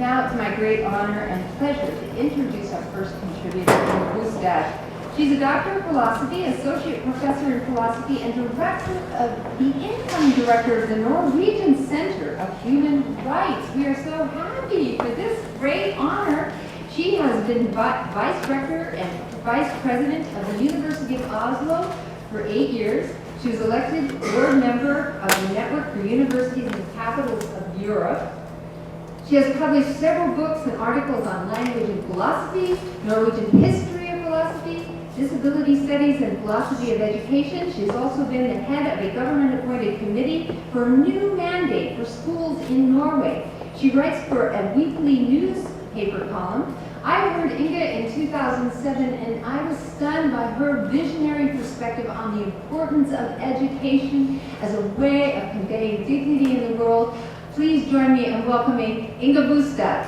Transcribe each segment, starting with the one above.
Now it's my great honor and pleasure to introduce our first contributor, Inga Bostad. She's a doctor of philosophy, associate professor in philosophy, and director of the incoming director of the Norwegian Center of Human Rights. We are so happy for this great honor. She has been vice rector and vice president of the University of Oslo for 8 years. She was elected board member of the Network for Universities in the Capitals of Europe. She has published several books and articles on language and philosophy, Norwegian history of philosophy, disability studies and philosophy of education. She has also been the head of a government-appointed committee for a new mandate for schools in Norway. She writes for a weekly newspaper column. I heard Inga in 2007, and I was stunned by her visionary perspective on the importance of education as a way of conveying dignity in the world. Please join me in welcoming Inga Bostad.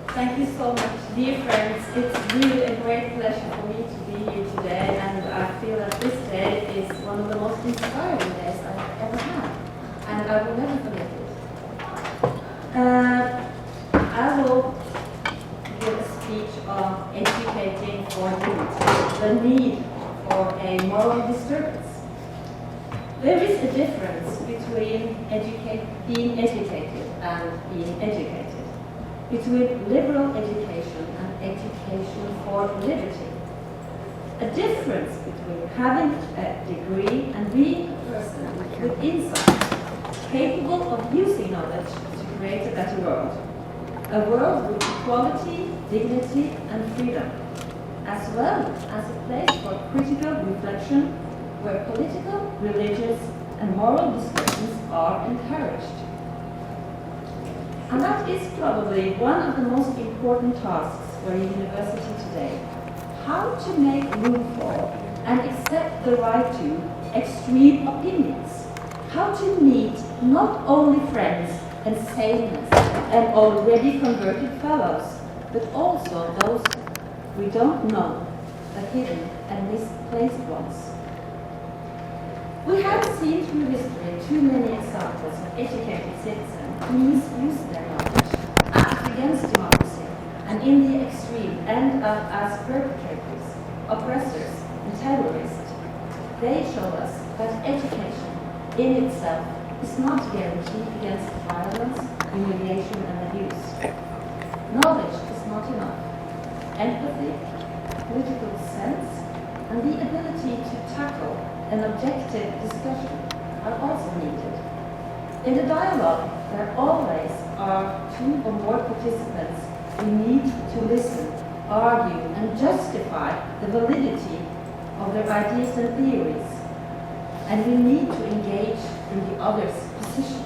Thank you so much, dear friends. It's really a great pleasure for me to be here today, and I feel that this day is one of the most inspiring days I've ever had, and I will never forget it. I will give a speech on educating for dignity, the need for a moral disturbance. There is a difference between being educated and being educated, between liberal education and education for liberty. A difference between having a degree and being a person with insight, capable of using knowledge to create a better world. A world with equality, dignity, and freedom, as well as a place for critical reflection where political, religious, and moral discussions are encouraged. And that is probably one of the most important tasks for a university today. How to make room for and accept the right to extreme opinions. How to meet not only friends and sameness and already converted fellows, but also those we don't know, the hidden and misplaced ones. We have seen through history too many examples of educated citizens who misuse their knowledge, act against democracy, and in the extreme end up as perpetrators, oppressors, and terrorists. They show us that education in itself is not guaranteed against violence, humiliation, and abuse. Knowledge is not enough. Empathy, political sense, and the ability to tackle an objective discussion are also needed. In the dialogue, there always are two or more participants who need to listen, argue, and justify the validity of their ideas and theories. And we need to engage in the other's position.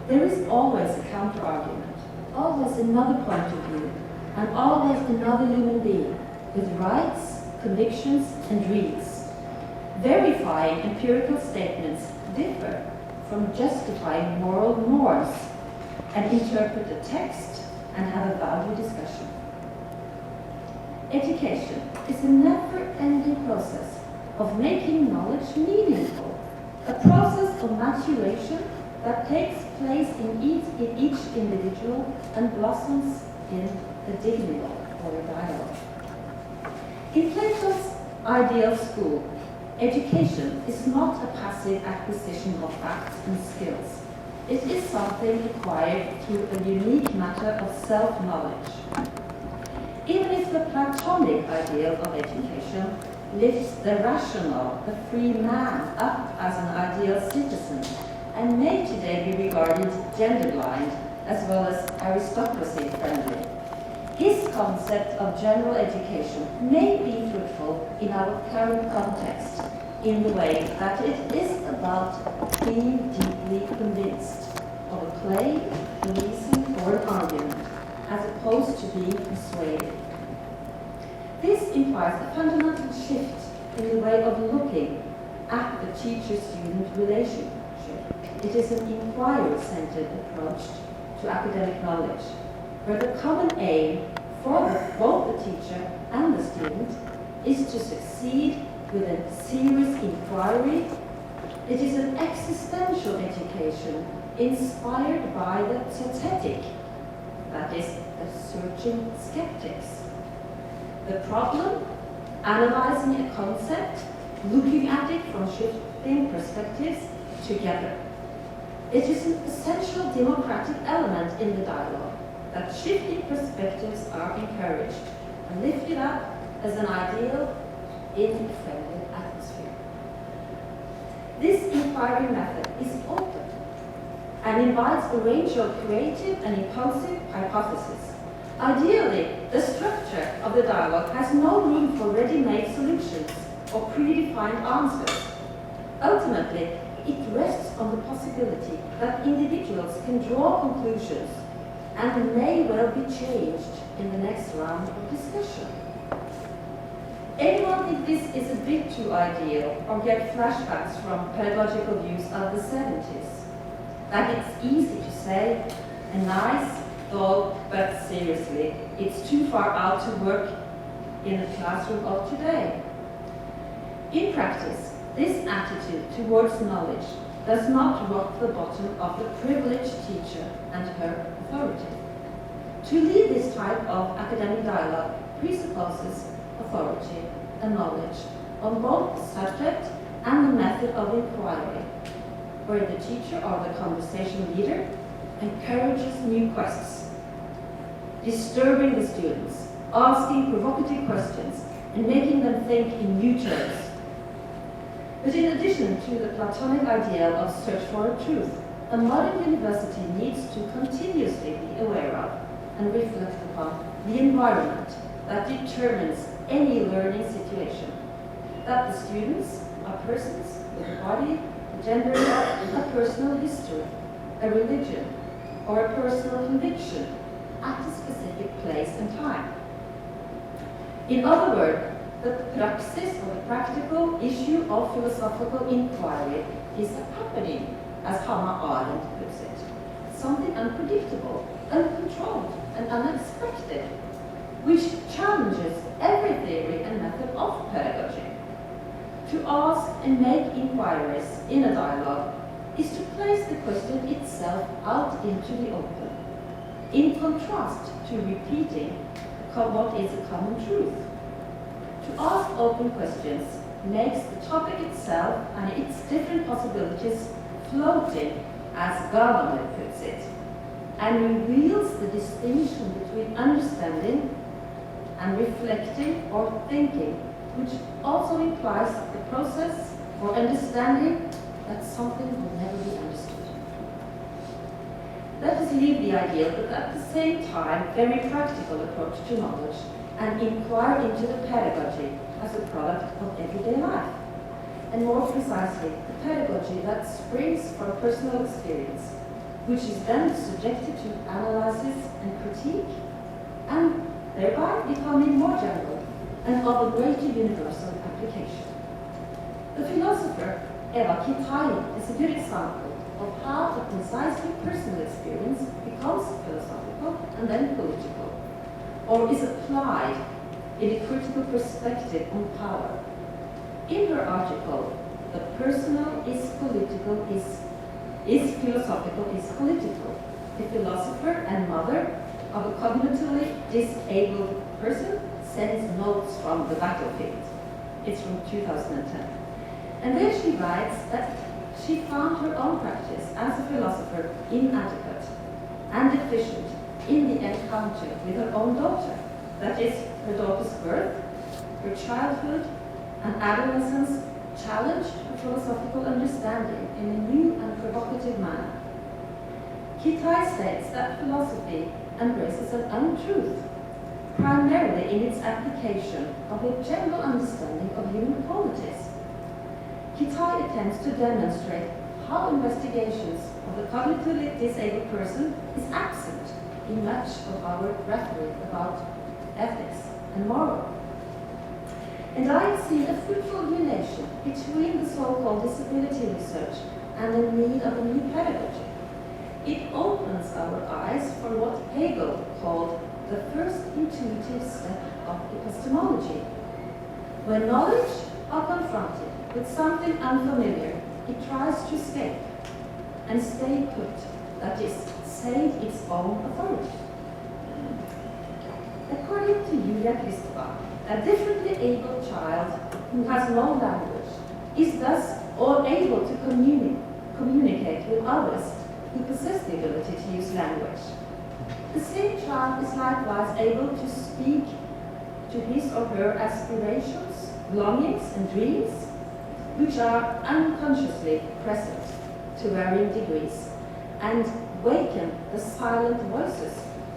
There is always a counter-argument, always another point of view, and always another human being with rights, convictions, and dreams. Verifying empirical statements differ from justifying moral norms and interpret the text and have a value discussion. Education is a never-ending process of making knowledge meaningful, a process of maturation that takes place in each individual and blossoms in a dialogue or a dialogue. In Plato's ideal school, education is not a passive acquisition of facts and skills. It is something acquired through a unique matter of self-knowledge. Even if the Platonic ideal of education lifts the rational, the free man up as an ideal citizen, and may today be regarded gender-blind as well as aristocracy-friendly, his concept of general education may be fruitful in our current context in the way that it is about being deeply convinced of a claim, a reason, or an argument, as opposed to being persuaded. This implies a fundamental shift in the way of looking at the teacher-student relationship. It is an inquiry-centered approach to academic knowledge, where the common aim for both the teacher and the student is to succeed with a serious inquiry. It is an existential education inspired by the theoretic, that is, the searching skeptics. The problem, analyzing a concept, looking at it from shifting perspectives together. It is an essential democratic element in the dialogue that shifting perspectives are encouraged and lifted up as an ideal in a friendly atmosphere. This inquiry method is open and invites a range of creative and impulsive hypotheses. Ideally, the structure of the dialogue has no room for ready-made solutions or predefined answers. Ultimately, it rests on the possibility that individuals can draw conclusions and may well be changed in the next round of discussion. Anyone think this is a bit too ideal or get flashbacks from pedagogical views of the 70s? That it's easy to say, a nice, dull, but seriously, it's too far out to work in the classroom of today. In practice, this attitude towards knowledge does not rock the bottom of the privileged teacher and her authority. To lead this type of academic dialogue presupposes authority and knowledge on both the subject and the method of inquiry, where the teacher or the conversation leader encourages new quests, disturbing the students, asking provocative questions, and making them think in new terms. But in addition to the Platonic ideal of search for a truth, a modern university needs to continuously be aware of and reflect upon the environment that determines any learning situation. That the students are persons with a body, a gender, a personal history, a religion, or a personal conviction at a specific place and time. In other words, the praxis or the practical issue of philosophical inquiry is accompanying, as Hannah Arendt puts it, something unpredictable, uncontrolled, and unexpected, which challenges every theory and method of pedagogy. To ask and make inquiries in a dialogue is to place the question itself out into the open, in contrast to repeating what is a common truth. To ask open questions makes the topic itself and its different possibilities floating, as Gadamer puts it, and reveals the distinction between understanding and reflecting or thinking, which also implies the process or understanding that something will never be understood. Let us leave the ideal, but at the same time, very practical approach to knowledge and inquire into the pedagogy as a product of everyday life. And more precisely, the pedagogy that springs from personal experience, which is then subjected to analysis and critique, and thereby becoming more general and of a greater universal application. The philosopher Eva Kitai is a good example of how a precisely personal experience becomes philosophical and then political, or is applied in a critical perspective on power. In her article, "The personal is political is philosophical is political," a philosopher and mother of a cognitively disabled person sends notes from the battlefield. It's from 2010. And there she writes that she found her own practice as a philosopher inadequate and deficient in the encounter with her own daughter. That is, her daughter's birth, her childhood, and adolescence challenged her philosophical understanding in a new and provocative manner. Kitai states that philosophy embraces an untruth, primarily in its application of a general understanding of human qualities. Kitai attempts to demonstrate how investigations of the cognitively disabled person is absent in much of our rhetoric about ethics and moral. And I have seen a fruitful relation between the so-called disability research and the need of a new pedagogy. It opens our eyes for what Hegel called the first intuitive step of epistemology, where knowledge are confronted with something unfamiliar, it tries to escape and stay put, that is, save its own authority. According to Julia Kristeva, a differently able child who has no language is thus unable to communicate with others who possess the ability to use language. The same child is likewise able to speak to his or her aspirations, longings, and dreams, which are unconsciously present to varying degrees, and waken the silent voices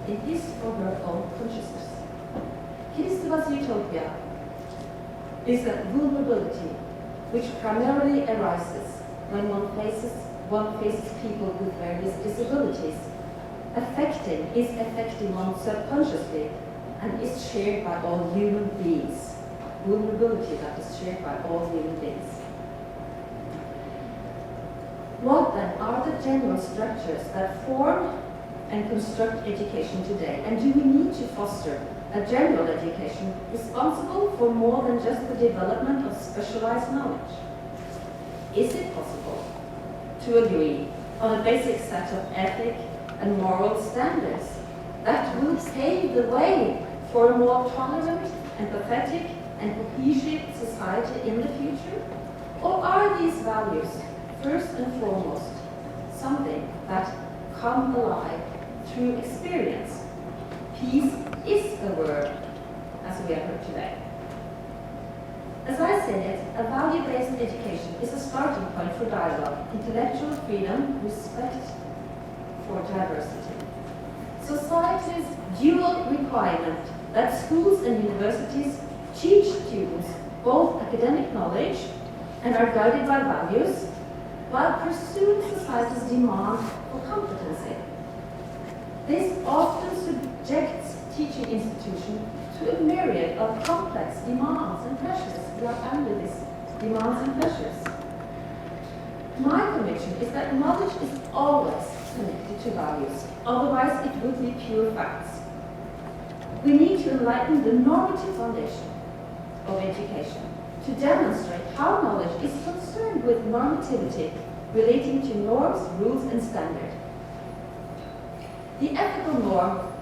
in his or her own consciousness. Kristeva's utopia is a vulnerability which primarily arises when one faces people with various disabilities, affecting one subconsciously and is shared by all human beings. Vulnerability that is shared by all human beings. What then are the general structures that form and construct education today? And do we need to foster a general education responsible for more than just the development of specialized knowledge? Is it possible to agree on a basic set of ethic and moral standards that will pave the way for a more tolerant, empathetic, and cohesive society in the future? Or are these values, first and foremost, something that come alive through experience? Peace is a word, as we have heard today. As I said it, a value-based education is a starting point for dialogue, intellectual freedom, respect for diversity. Society's dual requirement that schools and universities teach students both academic knowledge and are guided by values, while pursuing society's demand for competency. This often subjects teaching institutions to a myriad of complex demands and pressures. We are under these demands and pressures. My conviction is that knowledge is always connected to values, otherwise it would be pure facts. We need to enlighten the normative foundation of education to demonstrate how knowledge is concerned with normativity relating to norms, rules, and standards. The ethical norms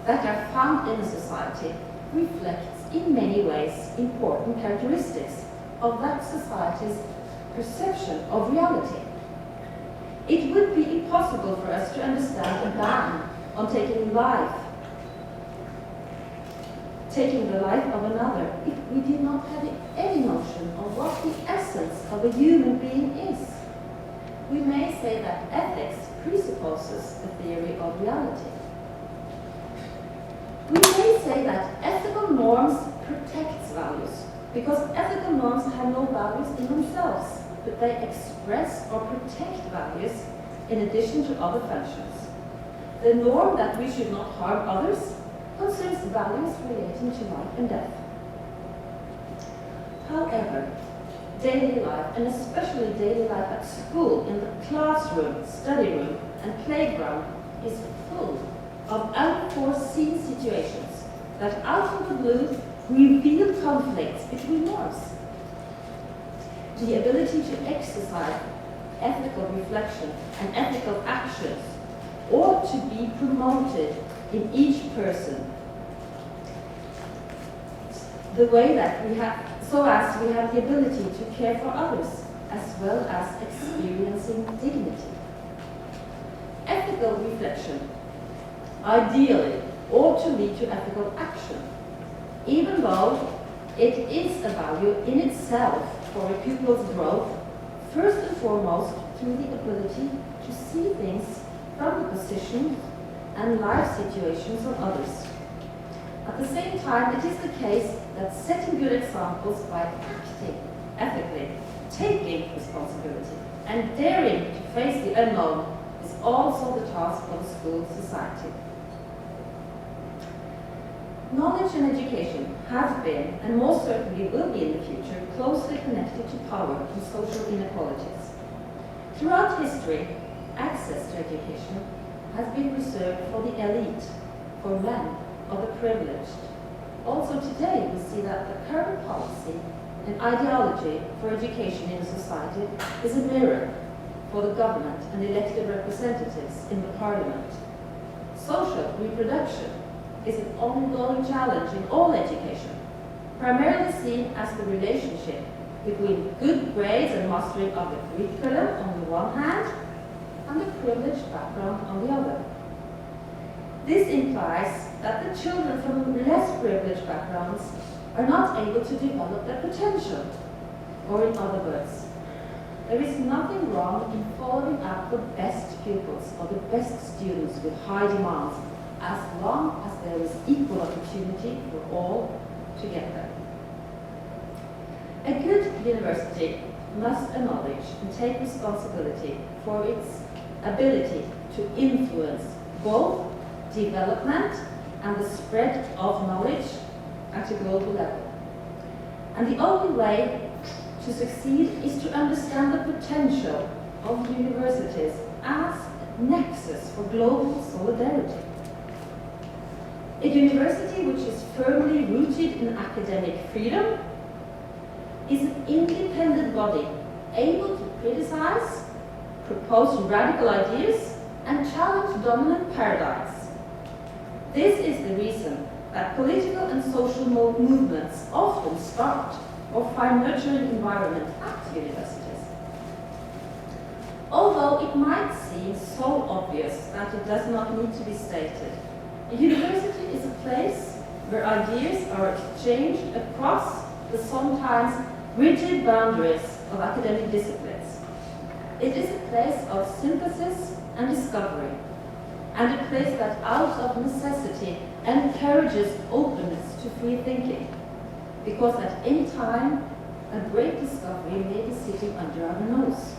that are found in a society reflects in many ways important characteristics of that society's perception of reality. It would be impossible for us to understand a ban on taking the life of another if we did not have any notion of what the essence of a human being is. We may say that ethics presupposes a theory of reality. We may say that ethical norms protect values, because ethical norms have no values in themselves, but they express or protect values in addition to other functions. The norm that we should not harm others concerns values relating to life and death. However, daily life, and especially daily life at school, in the classroom, study room, and playground, is full of unforeseen situations that out of the blue reveal conflicts between norms. The ability to exercise ethical reflection and ethical actions ought to be promoted in each person, the way that we have, so as we have the ability to care for others, as well as experiencing dignity. Ethical reflection ideally ought to lead to ethical action, even though it is a value in itself for a pupil's growth, first and foremost through the ability to see things from the position and life situations of others. At the same time, it is the case that setting good examples by acting ethically, taking responsibility, and daring to face the unknown is also the task of a school society. Knowledge and education have been, and most certainly will be in the future, closely connected to power and social inequalities. Throughout history, access to education has been reserved for the elite, for men, or the privileged. Also today, we see that the current policy and ideology for education in a society is a mirror for the government and elected representatives in the parliament. Social reproduction is an ongoing challenge in all education, primarily seen as the relationship between good grades and mastering of the curriculum on the one hand, and the privileged background on the other. This implies that the children from less privileged backgrounds are not able to develop their potential, or in other words, there is nothing wrong in following up the best pupils or the best students with high demands, as long as there is equal opportunity for all to get there. A good university must acknowledge and take responsibility for its ability to influence both development and the spread of knowledge at a global level. And the only way to succeed is to understand the potential of universities as a nexus for global solidarity. A university which is firmly rooted in academic freedom is an independent body able to criticize, propose radical ideas, and challenge dominant paradigms. This is the reason that political and social movements often start or find nurturing environment at universities. Although it might seem so obvious that it does not need to be stated, a university is a place where ideas are exchanged across the sometimes rigid boundaries of academic disciplines. It is a place of synthesis and discovery, and a place that out of necessity encourages openness to free thinking, because at any time a great discovery may be sitting under our nose.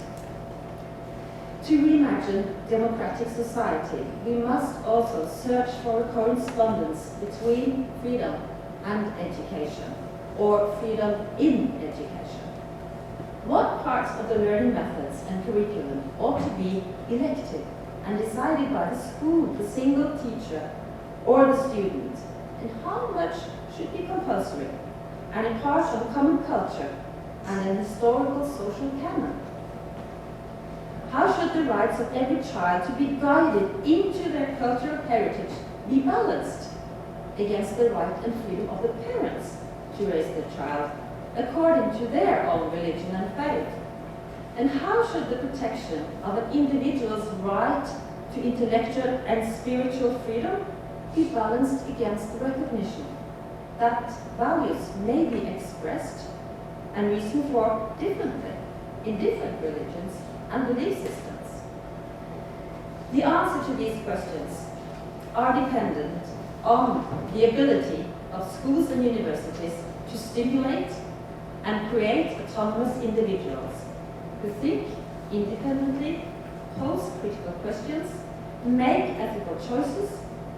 To reimagine democratic society, we must also search for a correspondence between freedom and education, or freedom in education. What parts of the learning methods and curriculum ought to be elective and decided by the school, the single teacher, or the student, and how much should be compulsory and a part of a common culture and an historical social canon? How should the rights of every child to be guided into their cultural heritage be balanced against the right and freedom of the parents to raise their child according to their own religion and faith? And how should the protection of an individual's right to intellectual and spiritual freedom be balanced against the recognition that values may be expressed and reasoned for differently in different religions and belief systems? The answer to these questions are dependent on the ability of schools and universities to stimulate and create autonomous individuals who think independently, pose critical questions, make ethical choices,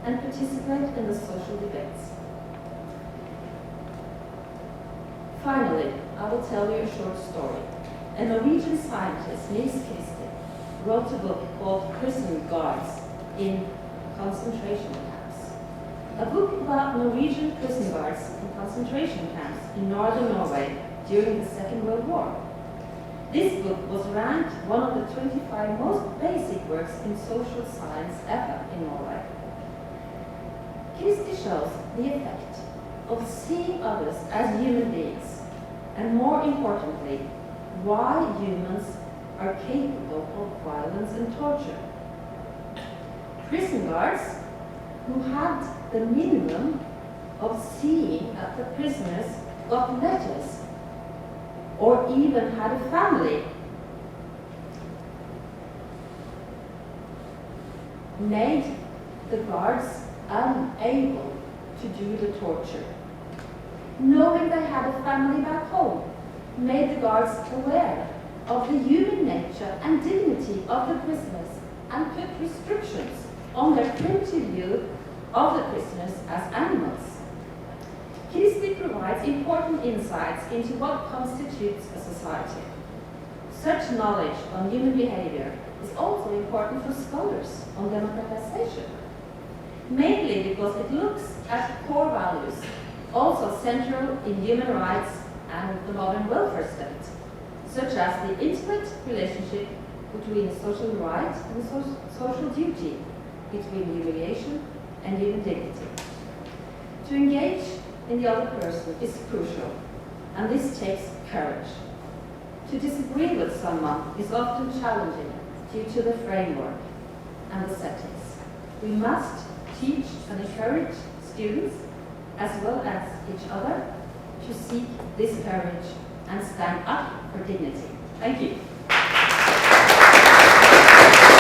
and participate in the social debates. Finally, I will tell you a short story. A Norwegian scientist, Nils Christie, wrote a book called Prison Guards in Concentration Camps. A book about Norwegian prison guards in concentration camps in northern Norway during the Second World War. This book was ranked one of the 25 most basic works in social science ever in Norway. Christie shows the effect of seeing others as human beings, and more importantly, why humans are capable of violence and torture. Prison guards who had the minimum of seeing that the prisoners got letters or even had a family made the guards unable to do the torture. Knowing they had a family back home made the guards aware of the human nature and dignity of the prisoners and put restrictions on their primitive view of the prisoners as animals. Christie provides important insights into what constitutes a society. Such knowledge on human behavior is also important for scholars on democratization, mainly because it looks at core values, also central in human rights and the modern welfare state, such as the intimate relationship between a social right and a social duty, between humiliation and human dignity. To engage in the other person is crucial, and this takes courage. To disagree with someone is often challenging due to the framework and the settings. We must teach and encourage students, as well as each other, to seek this courage and stand up for dignity. Thank you.